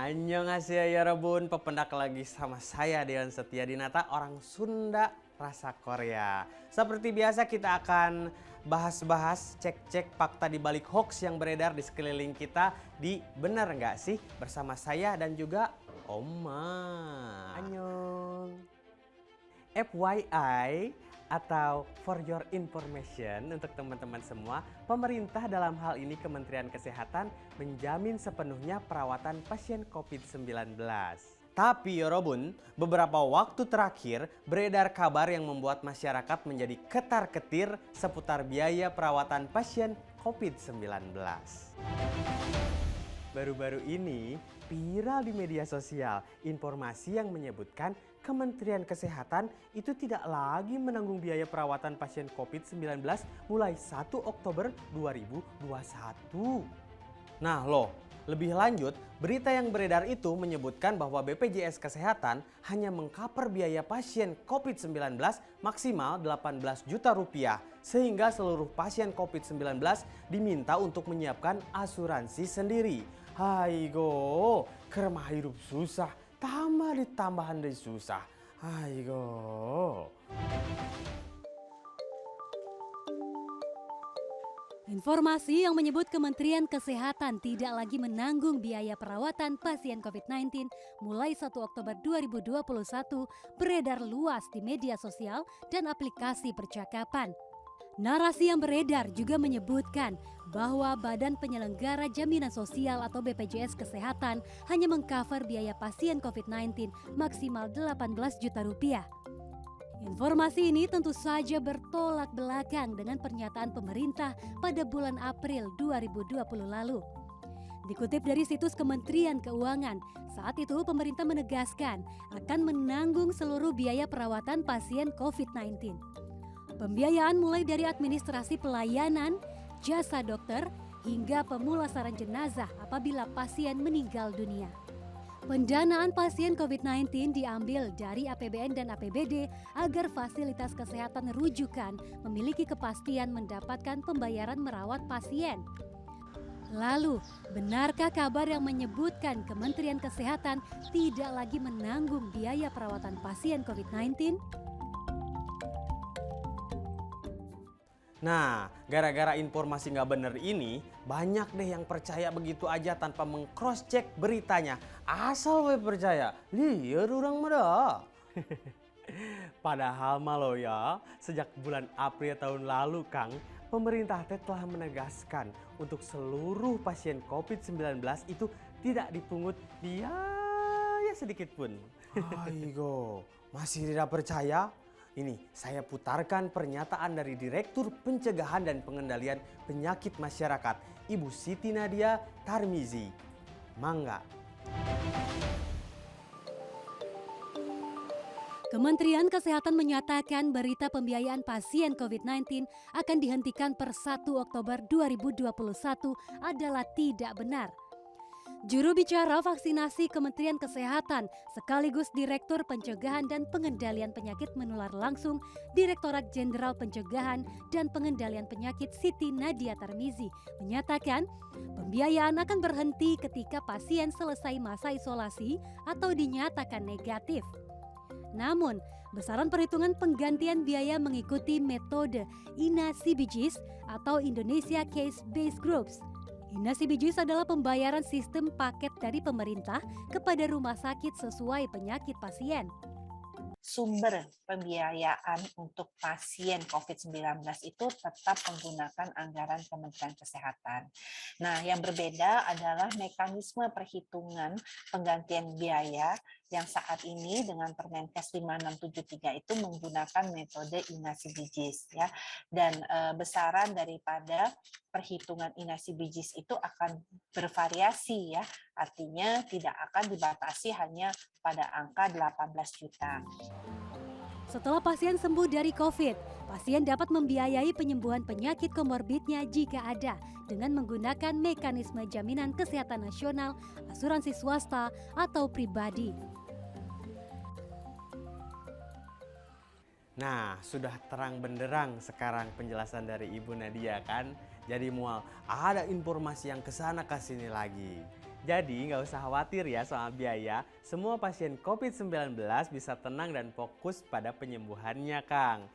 Annyeonghaseyo yorobun, pependak lagi sama saya Deon Setiadinata, orang Sunda rasa Korea. Seperti biasa kita akan bahas-bahas, cek-cek fakta di balik hoax yang beredar di sekeliling kita di Bener Nggak Sih? Bersama saya dan juga Oma. Annyeong. FYI atau for your information untuk teman-teman semua, pemerintah dalam hal ini Kementerian Kesehatan menjamin sepenuhnya perawatan pasien COVID-19. Tapi yorobun, beberapa waktu terakhir beredar kabar yang membuat masyarakat menjadi ketar-ketir seputar biaya perawatan pasien COVID-19. Baru-baru ini viral di media sosial informasi yang menyebutkan Kementerian Kesehatan itu tidak lagi menanggung biaya perawatan pasien COVID-19 mulai 1 Oktober 2021. Nah loh, lebih lanjut, berita yang beredar itu menyebutkan bahwa BPJS Kesehatan hanya mengcover biaya pasien COVID-19 maksimal 18 juta rupiah, sehingga seluruh pasien COVID-19 diminta untuk menyiapkan asuransi sendiri. Haigo, keremah hidup susah, tambah ditambahan dari susah. Haigo. Informasi yang menyebut Kementerian Kesehatan tidak lagi menanggung biaya perawatan pasien COVID-19 mulai 1 Oktober 2021 beredar luas di media sosial dan aplikasi percakapan. Narasi yang beredar juga menyebutkan bahwa Badan Penyelenggara Jaminan Sosial atau BPJS Kesehatan hanya mengcover biaya pasien COVID-19 maksimal 18 juta rupiah. Informasi ini tentu saja bertolak belakang dengan pernyataan pemerintah pada bulan April 2020 lalu. Dikutip dari situs Kementerian Keuangan, saat itu pemerintah menegaskan akan menanggung seluruh biaya perawatan pasien COVID-19. Pembiayaan mulai dari administrasi pelayanan, jasa dokter, hingga pemulasaran jenazah apabila pasien meninggal dunia. Pendanaan pasien COVID-19 diambil dari APBN dan APBD agar fasilitas kesehatan rujukan memiliki kepastian mendapatkan pembayaran merawat pasien. Lalu, benarkah kabar yang menyebutkan Kementerian Kesehatan tidak lagi menanggung biaya perawatan pasien COVID-19? Nah, gara-gara informasi nggak bener ini, banyak deh yang percaya begitu aja tanpa meng-cross-check beritanya. Asal we percaya, liar orang mah. Padahal malo ya, sejak bulan April tahun lalu Kang, pemerintah telah menegaskan untuk seluruh pasien COVID-19 itu tidak dipungut biaya sedikit pun. Aigo, masih tidak percaya? Ini saya putarkan pernyataan dari Direktur Pencegahan dan Pengendalian Penyakit Masyarakat, Ibu Siti Nadia Tarmizi. Mangga. Kementerian Kesehatan menyatakan berita pembiayaan pasien COVID-19 akan dihentikan per 1 Oktober 2021 adalah tidak benar. Juru bicara vaksinasi Kementerian Kesehatan sekaligus Direktur Pencegahan dan Pengendalian Penyakit Menular Langsung Direktorat Jenderal Pencegahan dan Pengendalian Penyakit Siti Nadia Tarmizi menyatakan pembiayaan akan berhenti ketika pasien selesai masa isolasi atau dinyatakan negatif. Namun, besaran perhitungan penggantian biaya mengikuti metode INA-CBGS atau Indonesia Case Based Groups. INA-CBGS adalah pembayaran sistem paket dari pemerintah kepada rumah sakit sesuai penyakit pasien. Sumber pembiayaan untuk pasien COVID-19 itu tetap menggunakan anggaran Kementerian Kesehatan. Nah, yang berbeda adalah mekanisme perhitungan penggantian biaya yang saat ini dengan Permenkes 5673 itu menggunakan metode INA-CBGS ya. Dan besaran daripada perhitungan INA-CBGS itu akan bervariasi ya. Artinya tidak akan dibatasi hanya pada angka 18 juta. Setelah pasien sembuh dari COVID, pasien dapat membiayai penyembuhan penyakit komorbidnya jika ada dengan menggunakan mekanisme jaminan kesehatan nasional, asuransi swasta, atau pribadi. Nah, sudah terang benderang sekarang penjelasan dari Ibu Nadia kan? Jadi mual ada informasi yang kesana kesini lagi. Jadi nggak usah khawatir ya soal biaya, semua pasien COVID-19 bisa tenang dan fokus pada penyembuhannya, Kang.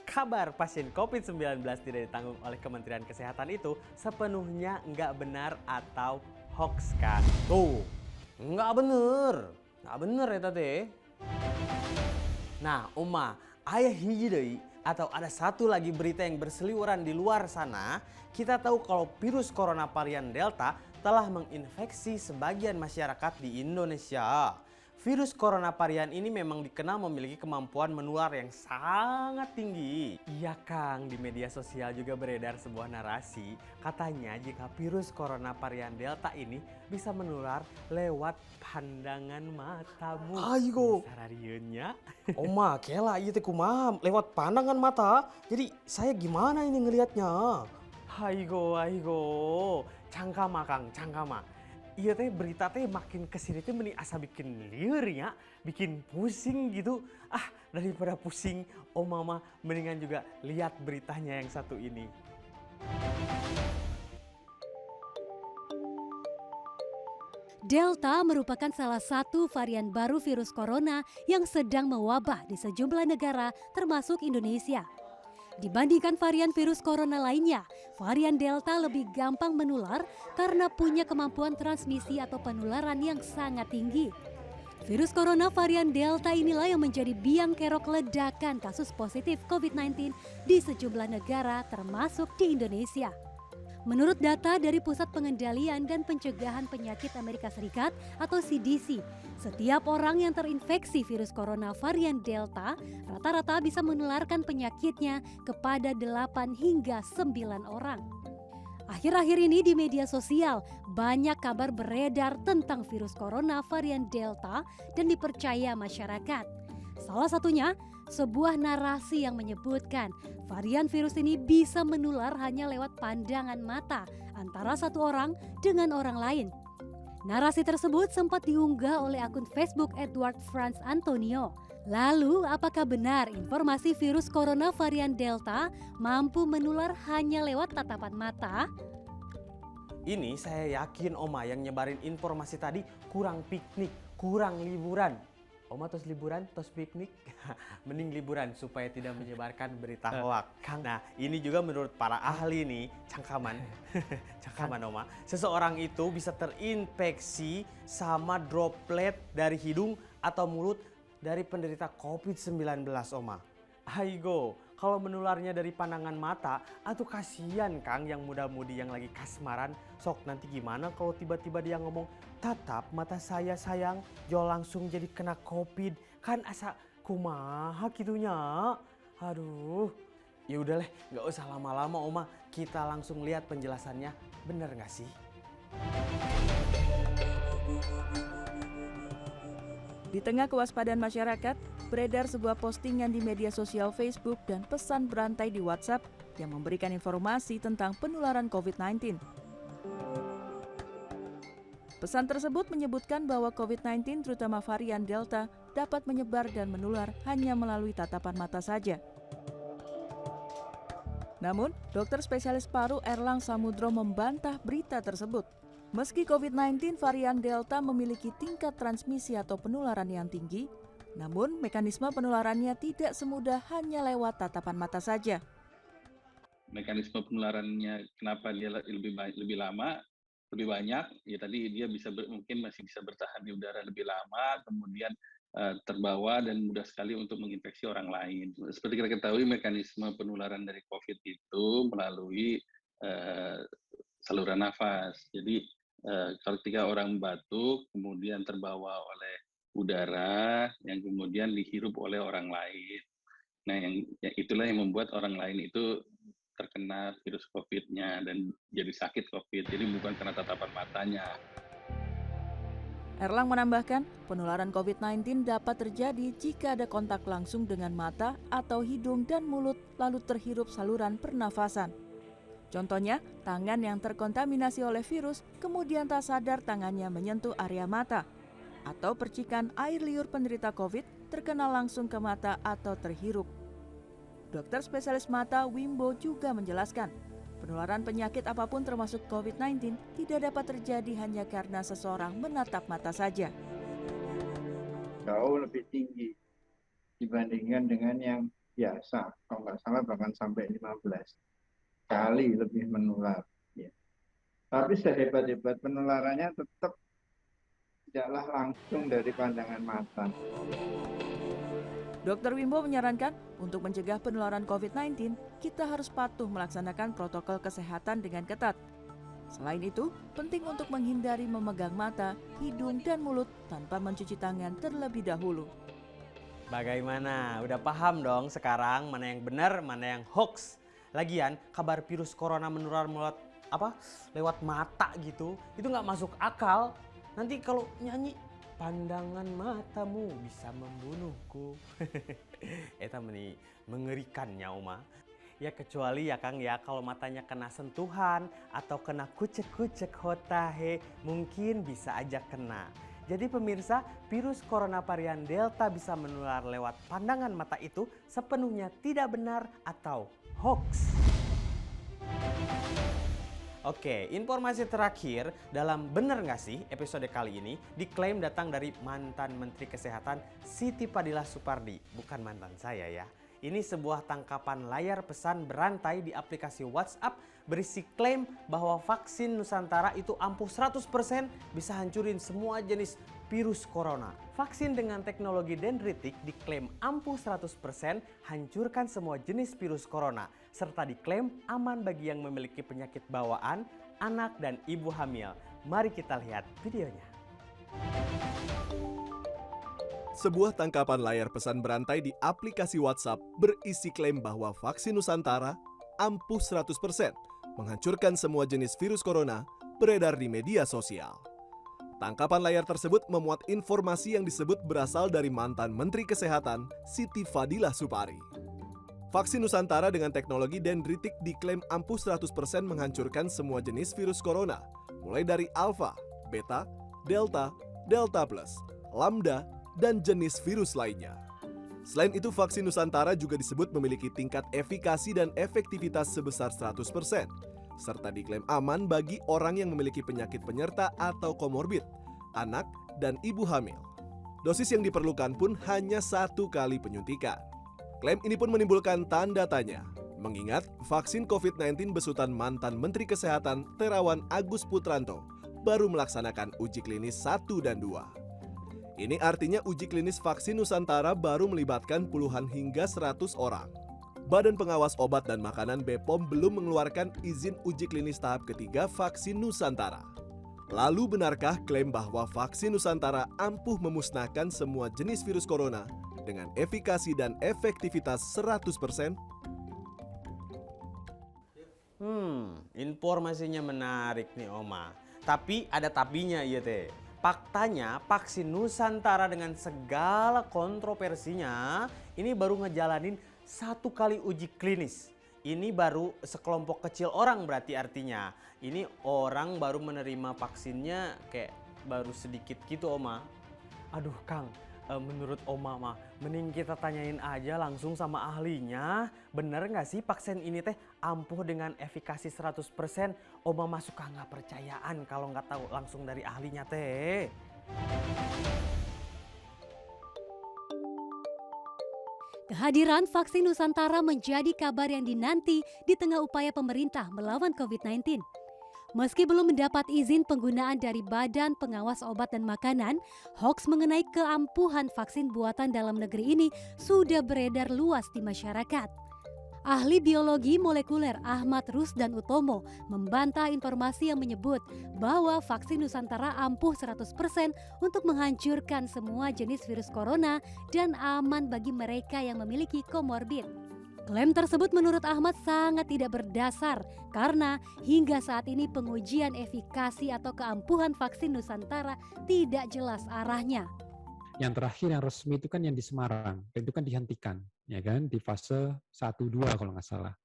Kabar pasien COVID-19 tidak ditanggung oleh Kementerian Kesehatan itu sepenuhnya nggak benar atau hoax, Kang. Tuh, nggak bener ya teh. Nah, Oma, ayah hiji deui atau ada satu lagi berita yang berseliweran di luar sana. Kita tahu kalau virus corona varian Delta telah menginfeksi sebagian masyarakat di Indonesia. Virus corona varian ini memang dikenal memiliki kemampuan menular yang sangat tinggi. Iya Kang, di media sosial juga beredar sebuah narasi. Katanya jika virus corona varian Delta ini bisa menular lewat pandangan matamu. Aigo. Sararieunnya. Oma, kela ieu teh kumaha lewat pandangan mata. Jadi saya gimana ini ngelihatnya? Aigo. Cangkama Kang, cangkama. Iya teh berita teh makin kesini teh mending asa bikin liur ya, bikin pusing gitu. Daripada pusing, Mama mendingan juga lihat beritanya yang satu ini. Delta merupakan salah satu varian baru virus corona yang sedang mewabah di sejumlah negara termasuk Indonesia. Dibandingkan varian virus corona lainnya, varian Delta lebih gampang menular karena punya kemampuan transmisi atau penularan yang sangat tinggi. Virus corona varian Delta inilah yang menjadi biang kerok ledakan kasus positif COVID-19 di sejumlah negara termasuk di Indonesia. Menurut data dari Pusat Pengendalian dan Pencegahan Penyakit Amerika Serikat atau CDC, setiap orang yang terinfeksi virus corona varian Delta rata-rata bisa menularkan penyakitnya kepada 8 hingga 9 orang. Akhir-akhir ini di media sosial banyak kabar beredar tentang virus corona varian Delta dan dipercaya masyarakat. Salah satunya sebuah narasi yang menyebutkan varian virus ini bisa menular hanya lewat pandangan mata antara satu orang dengan orang lain. Narasi tersebut sempat diunggah oleh akun Facebook Edward Franz Antonio. Lalu, apakah benar informasi virus corona varian Delta mampu menular hanya lewat tatapan mata? Ini saya yakin Oma yang nyebarin informasi tadi kurang piknik, kurang liburan. Oma tos liburan, tos piknik, mending liburan supaya tidak menyebarkan berita hoak. Nah, ini juga menurut para ahli nih, cangkaman Oma. Seseorang itu bisa terinfeksi sama droplet dari hidung atau mulut dari penderita COVID-19, Oma. Aigo, kalau menularnya dari pandangan mata, atau kasihan Kang yang muda-mudi yang lagi kasmaran. Sok nanti gimana kalau tiba-tiba dia ngomong, tatap mata saya sayang, jo langsung jadi kena COVID. Kan asa kumaha gitunya. Aduh, ya udahlah, nggak usah lama-lama Oma. Kita langsung lihat penjelasannya, bener nggak sih? Di tengah kewaspadaan masyarakat, beredar sebuah postingan di media sosial Facebook dan pesan berantai di WhatsApp yang memberikan informasi tentang penularan COVID-19. Pesan tersebut menyebutkan bahwa COVID-19 terutama varian Delta dapat menyebar dan menular hanya melalui tatapan mata saja. Namun, dokter spesialis paru Erlang Samudro membantah berita tersebut. Meski COVID-19 varian Delta memiliki tingkat transmisi atau penularan yang tinggi, namun mekanisme penularannya tidak semudah hanya lewat tatapan mata saja. Mekanisme penularannya kenapa dia lebih lama, lebih banyak, ya tadi dia mungkin masih bisa bertahan di udara lebih lama, kemudian terbawa dan mudah sekali untuk menginfeksi orang lain. Seperti kita ketahui, mekanisme penularan dari COVID itu melalui saluran nafas. Jadi ketika orang batuk, kemudian terbawa oleh udara yang kemudian dihirup oleh orang lain. Nah, yang itulah yang membuat orang lain itu terkena virus COVID-nya dan jadi sakit COVID. Jadi bukan karena tatapan matanya. Erlang menambahkan, penularan COVID-19 dapat terjadi jika ada kontak langsung dengan mata atau hidung dan mulut lalu terhirup saluran pernafasan. Contohnya, tangan yang terkontaminasi oleh virus kemudian tak sadar tangannya menyentuh area mata. Atau percikan air liur penderita COVID terkena langsung ke mata atau terhirup. Dokter spesialis mata Wimbo juga menjelaskan, Penularan penyakit apapun termasuk COVID-19 tidak dapat terjadi hanya karena seseorang menatap mata saja. Jauh lebih tinggi dibandingkan dengan yang biasa. Kalau nggak salah bahkan sampai 15 kali lebih menular. Ya. Tapi sehebat-hebat penularannya tetap tidaklah langsung dari pandangan mata. Dr. Wimbo menyarankan untuk mencegah penularan COVID-19, kita harus patuh melaksanakan protokol kesehatan dengan ketat. Selain itu, penting untuk menghindari memegang mata, hidung, dan mulut tanpa mencuci tangan terlebih dahulu. Bagaimana? Udah paham dong sekarang mana yang benar, mana yang hoax? Lagian kabar virus corona menular lewat mata gitu, itu nggak masuk akal. Nanti kalau nyanyi pandangan matamu bisa membunuhku. Eta mengerikannya Oma. Ya kecuali ya Kang ya kalau matanya kena sentuhan atau kena kucek-kucek hotahe mungkin bisa aja kena. Jadi pemirsa, virus corona varian Delta bisa menular lewat pandangan mata itu sepenuhnya tidak benar atau hoax. Oke, informasi terakhir dalam Bener Nggak Sih episode kali ini diklaim datang dari mantan Menteri Kesehatan Siti Fadilah Supari. Bukan mantan saya ya. Ini sebuah tangkapan layar pesan berantai di aplikasi WhatsApp berisi klaim bahwa vaksin Nusantara itu ampuh 100% bisa hancurin semua jenis virus corona. Vaksin dengan teknologi dendritik diklaim ampuh 100% hancurkan semua jenis virus corona. Serta diklaim aman bagi yang memiliki penyakit bawaan, anak dan ibu hamil. Mari kita lihat videonya. Sebuah tangkapan layar pesan berantai di aplikasi WhatsApp berisi klaim bahwa vaksin Nusantara ampuh 100% menghancurkan semua jenis virus corona beredar di media sosial. Tangkapan layar tersebut memuat informasi yang disebut berasal dari mantan Menteri Kesehatan Siti Fadilah Supari. Vaksin Nusantara dengan teknologi dendritik diklaim ampuh 100% menghancurkan semua jenis virus corona, mulai dari Alpha, Beta, Delta, Delta Plus, Lambda, dan jenis virus lainnya. Selain itu, vaksin Nusantara juga disebut memiliki tingkat efikasi dan efektivitas sebesar 100%, serta diklaim aman bagi orang yang memiliki penyakit penyerta atau komorbid, anak, dan ibu hamil. Dosis yang diperlukan pun hanya 1 kali penyuntikan. Klaim ini pun menimbulkan tanda tanya, mengingat vaksin COVID-19 besutan mantan Menteri Kesehatan Terawan Agus Putranto baru melaksanakan uji klinis 1 dan 2. Ini artinya uji klinis vaksin Nusantara baru melibatkan puluhan hingga 100 orang. Badan Pengawas Obat dan Makanan BPOM belum mengeluarkan izin uji klinis tahap ketiga vaksin Nusantara. Lalu benarkah klaim bahwa vaksin Nusantara ampuh memusnahkan semua jenis virus corona dengan efikasi dan efektivitas 100%? Informasinya menarik nih Oma. Tapi ada tapinya iya teh. Faktanya vaksin Nusantara dengan segala kontroversinya ini baru ngejalanin 1 kali uji klinis. Ini baru sekelompok kecil orang berarti artinya. Ini orang baru menerima vaksinnya kayak baru sedikit gitu Oma. Aduh Kang, menurut Oma mah mending kita tanyain aja langsung sama ahlinya. Bener gak sih vaksin ini teh ampuh dengan efikasi 100%? Oma mah suka gak percayaan kalau gak tahu langsung dari ahlinya teh. Kehadiran vaksin Nusantara menjadi kabar yang dinanti di tengah upaya pemerintah melawan COVID-19. Meski belum mendapat izin penggunaan dari Badan Pengawas Obat dan Makanan, hoaks mengenai keampuhan vaksin buatan dalam negeri ini sudah beredar luas di masyarakat. Ahli biologi molekuler Ahmad Rusdan Utomo membantah informasi yang menyebut bahwa vaksin Nusantara ampuh 100% untuk menghancurkan semua jenis virus corona dan aman bagi mereka yang memiliki komorbid. Klaim tersebut menurut Ahmad sangat tidak berdasar karena hingga saat ini pengujian efikasi atau keampuhan vaksin Nusantara tidak jelas arahnya. Yang terakhir yang resmi itu kan yang di Semarang, dan itu kan dihentikan, ya kan, di fase 1-2 kalau nggak salah.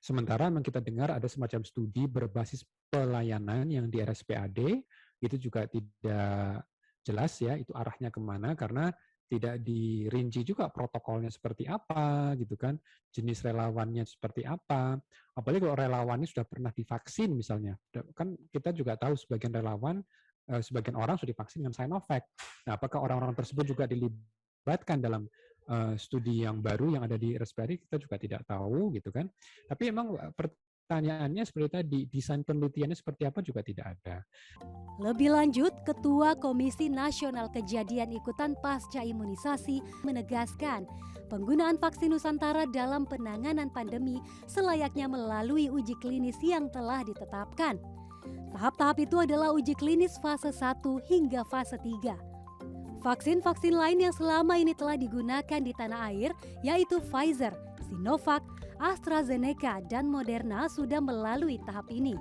Sementara memang kita dengar ada semacam studi berbasis pelayanan yang di RSPAD, itu juga tidak jelas ya itu arahnya kemana, karena tidak dirinci juga protokolnya seperti apa gitu kan, jenis relawannya seperti apa. Apalagi kalau relawannya sudah pernah divaksin misalnya. Kan kita juga tahu sebagian relawan, sebagian orang sudah divaksin dengan Sinovac. Nah, apakah orang-orang tersebut juga dilibatkan dalam studi yang baru yang ada di Raspberry, kita juga tidak tahu gitu kan. Tapi emang pertanyaannya seperti tadi, desain penelitiannya seperti apa juga tidak ada. Lebih lanjut, Ketua Komisi Nasional Kejadian Ikutan Pasca Imunisasi menegaskan penggunaan vaksin Nusantara dalam penanganan pandemi selayaknya melalui uji klinis yang telah ditetapkan. Tahap-tahap itu adalah uji klinis fase 1 hingga fase 3. Vaksin-vaksin lain yang selama ini telah digunakan di tanah air, yaitu Pfizer, Sinovac, AstraZeneca, dan Moderna sudah melalui tahap ini.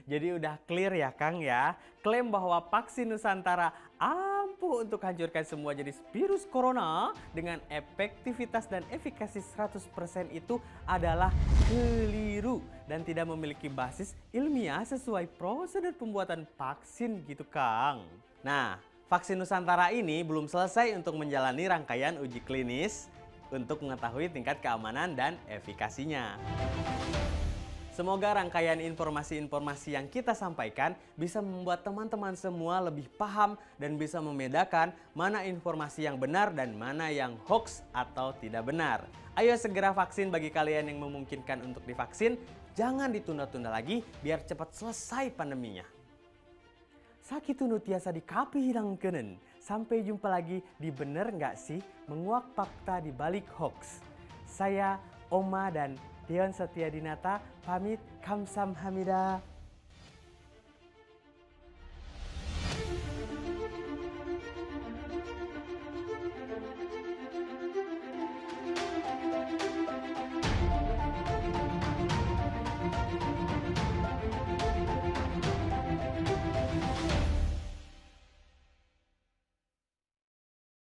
Jadi udah clear ya Kang ya, klaim bahwa vaksin Nusantara ampuh untuk hancurkan semua jenis virus corona dengan efektivitas dan efikasi 100% itu adalah keliru dan tidak memiliki basis ilmiah sesuai prosedur pembuatan vaksin gitu Kang. Nah, vaksin Nusantara ini belum selesai untuk menjalani rangkaian uji klinis untuk mengetahui tingkat keamanan dan efikasinya. Semoga rangkaian informasi-informasi yang kita sampaikan bisa membuat teman-teman semua lebih paham dan bisa membedakan mana informasi yang benar dan mana yang hoax atau tidak benar. Ayo segera vaksin bagi kalian yang memungkinkan untuk divaksin, jangan ditunda-tunda lagi biar cepat selesai pandeminya. Sakitu nu tiasa dikapi hilangkeun. Sampai jumpa lagi di Bener Nggak Sih Menguak Fakta di Balik Hoax. Saya Oma dan Dion Setiadinata pamit, kamsahamnida.